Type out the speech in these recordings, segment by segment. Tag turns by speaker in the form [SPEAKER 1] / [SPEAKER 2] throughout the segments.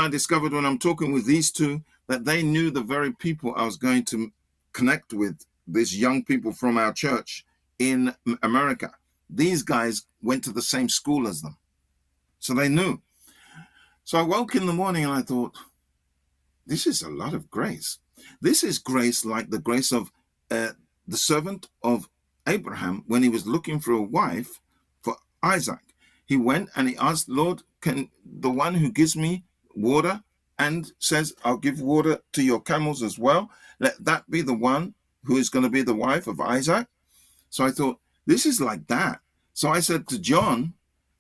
[SPEAKER 1] I discovered when I'm talking with these two that they knew the very people I was going to connect with, these young people from our church in America. These guys went to the same school as them. So they knew. So I woke in the morning and I thought, this is a lot of grace. This is grace like the grace of the servant of Abraham when he was looking for a wife for Isaac. He went and he asked, Lord, can the one who gives me water and says, I'll give water to your camels as well, let that be the one who is going to be the wife of Isaac? So I thought, this is like that. So I said to John,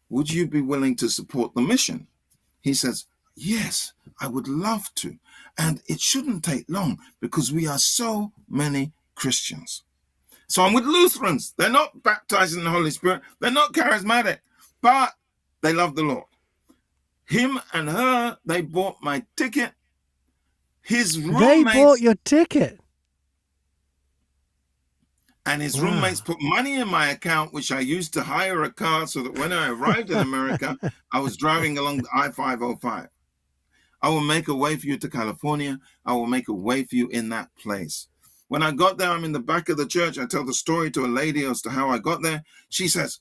[SPEAKER 1] would you be willing to support the mission? He says, yes, I would love to. And it shouldn't take long because we are so many Christians. So I'm with Lutherans. They're not baptized in the Holy Spirit. They're not charismatic, but they love the Lord. Him and her, they bought my ticket. His roommates...
[SPEAKER 2] They bought your ticket?
[SPEAKER 1] And his roommates put money in my account, which I used to hire a car so that when I arrived in America, I was driving along the I-505. I will make a way for you to California. I will make a way for you in that place. When I got there, I'm in the back of the church. I tell the story to a lady as to how I got there. She says,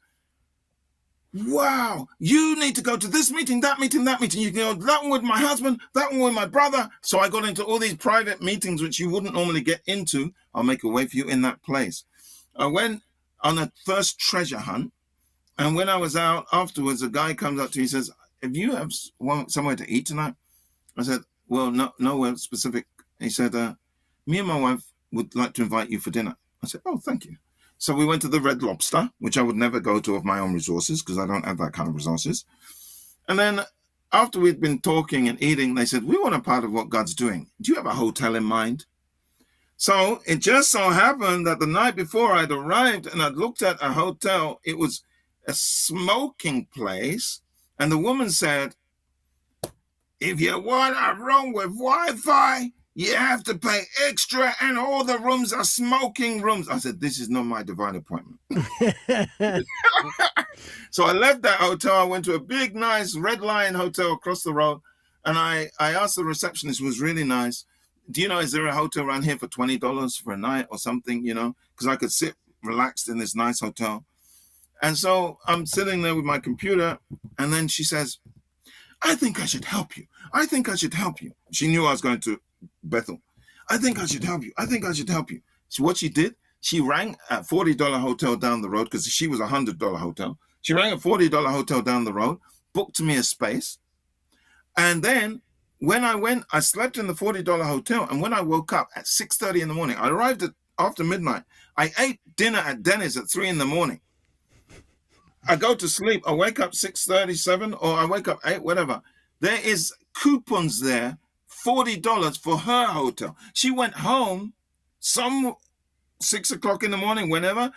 [SPEAKER 1] wow, you need to go to this meeting, that meeting, that meeting. You can go that one with my husband, that one with my brother. So I got into all these private meetings, which you wouldn't normally get into. I'll make a way for you in that place. I went on a first treasure hunt. And when I was out afterwards, a guy comes up to me and says, if you have somewhere to eat tonight? I said, well, nowhere specific. He said, me and my wife would like to invite you for dinner. I said, oh, thank you. So we went to the Red Lobster, which I would never go to of my own resources because I don't have that kind of resources. And then after we'd been talking and eating, they said, we want a part of what God's doing. Do you have a hotel in mind? So it just so happened that the night before I'd arrived and I'd looked at a hotel, it was a smoking place. And the woman said, if you want a room with Wi-Fi, you have to pay extra and all the rooms are smoking rooms. I said, this is not my divine appointment. So I left that hotel. I went to a big, nice Red Lion hotel across the road. And I asked the receptionist, who was really nice, do you know, is there a hotel around here for $20 for a night or something, you know, because I could sit relaxed in this nice hotel. And so I'm sitting there with my computer. And then she says, I think I should help you. I think I should help you. She knew I was going to Bethel. I think I should help you. I think I should help you. So what she did, she rang a $40 hotel down the road because she was a $100 hotel. She rang a $40 hotel down the road, booked me a space. And then when I went, I slept in the $40 hotel. And when I woke up at 6:30 in the morning, I arrived after midnight. I ate dinner at Denny's at 3 in the morning. I go to sleep. I wake up 6:37 or I wake up 8, whatever. There is coupons there, $40 for her hotel. She went home some 6 o'clock in the morning, whenever,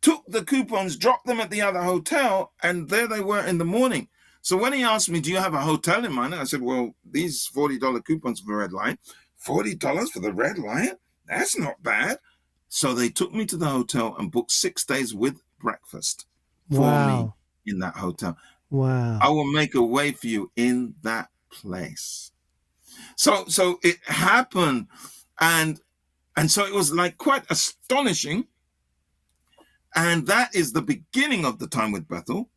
[SPEAKER 1] took the coupons, dropped them at the other hotel, and there they were in the morning. So when he asked me, do you have a hotel in mind? I said, well, these $40 coupons for the Red Lion. $40 for the Red Lion? That's not bad. So they took me to the hotel and booked 6 days with breakfast for me in that hotel.
[SPEAKER 2] Wow.
[SPEAKER 1] I will make a way for you in that place. So it happened. And so it was like quite astonishing. And that is the beginning of the time with Bethel.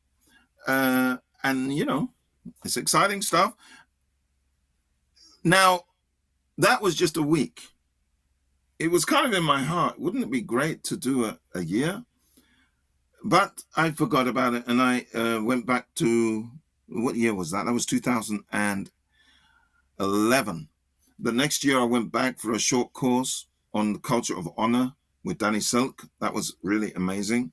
[SPEAKER 1] And, you know, it's exciting stuff. Now, that was just a week. It was kind of in my heart. Wouldn't it be great to do a year? But I forgot about it. And I went back to, what year was that? That was 2011. The next year I went back for a short course on the culture of honor with Danny Silk. That was really amazing.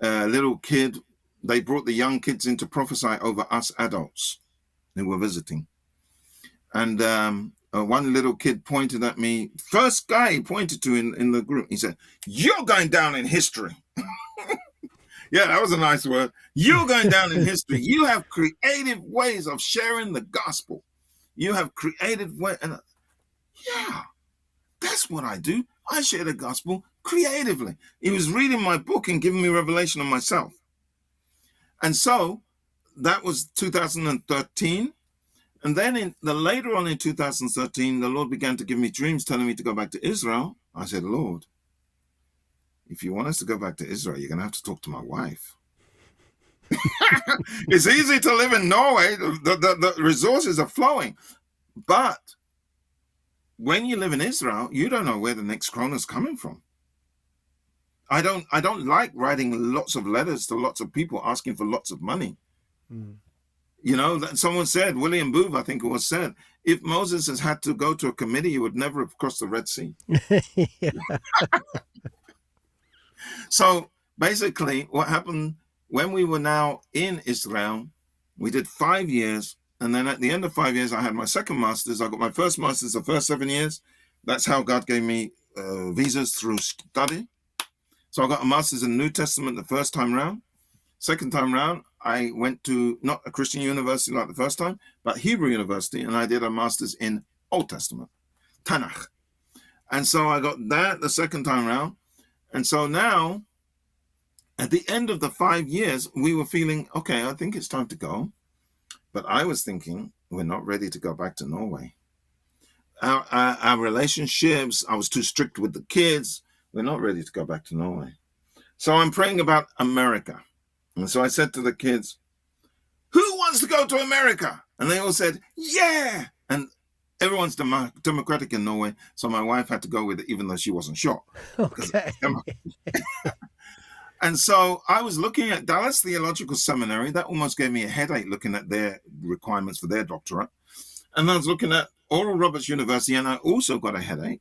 [SPEAKER 1] A little kid, they brought the young kids in to prophesy over us adults who were visiting. And one little kid pointed at me, first guy he pointed to in the group, he said, you're going down in history. Yeah, that was a nice word. You're going down in history. You have creative ways of sharing the gospel. You have creative ways. And yeah, that's what I do. I share the gospel creatively. He was reading my book and giving me revelation on myself. And so that was 2013. And then later on in 2013, the Lord began to give me dreams telling me to go back to Israel. I said, Lord, if you want us to go back to Israel, you're going to have to talk to my wife. It's easy to live in Norway. The resources are flowing. But when you live in Israel, you don't know where the next krona is coming from. I don't like writing lots of letters to lots of people asking for lots of money.
[SPEAKER 2] Mm.
[SPEAKER 1] You know, someone said, William Booth, I think it was said, if Moses has had to go to a committee, he would never have crossed the Red Sea.
[SPEAKER 2] Yeah.
[SPEAKER 1] So basically what happened when we were now in Israel, we did 5 years. And then at the end of 5 years, I had my second master's. I got my first master's the first 7 years. That's how God gave me visas through study. So I got a master's in New Testament the first time round. Second time round, I went to not a Christian university like the first time, but Hebrew University, and I did a master's in Old Testament, Tanakh. And so I got that the second time round. And so now, at the end of the 5 years, we were feeling, okay, I think it's time to go. But I was thinking, we're not ready to go back to Norway. Our relationships, I was too strict with the kids. We're not ready to go back to Norway. So I'm praying about America. And so I said to the kids, who wants to go to America? And they all said, yeah. And everyone's democratic in Norway. So my wife had to go with it, even though she wasn't sure.
[SPEAKER 2] Okay.
[SPEAKER 1] And so I was looking at Dallas Theological Seminary. That almost gave me a headache looking at their requirements for their doctorate. And I was looking at Oral Roberts University, and I also got a headache.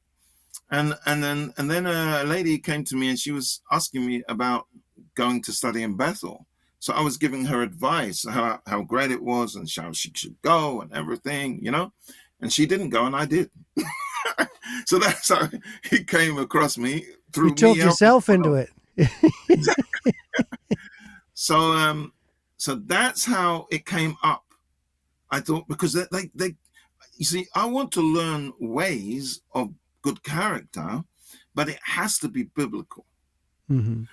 [SPEAKER 1] And then a lady came to me, and she was asking me about going to study in Bethel. So I was giving her advice, how great it was, and how she should go and everything, you know. And she didn't go, and I did. So that's how he came across me through.
[SPEAKER 2] You talked yourself into it.
[SPEAKER 1] So that's how it came up. I thought, because they you see, I want to learn ways of good character, but it has to be biblical.
[SPEAKER 2] Mm-hmm.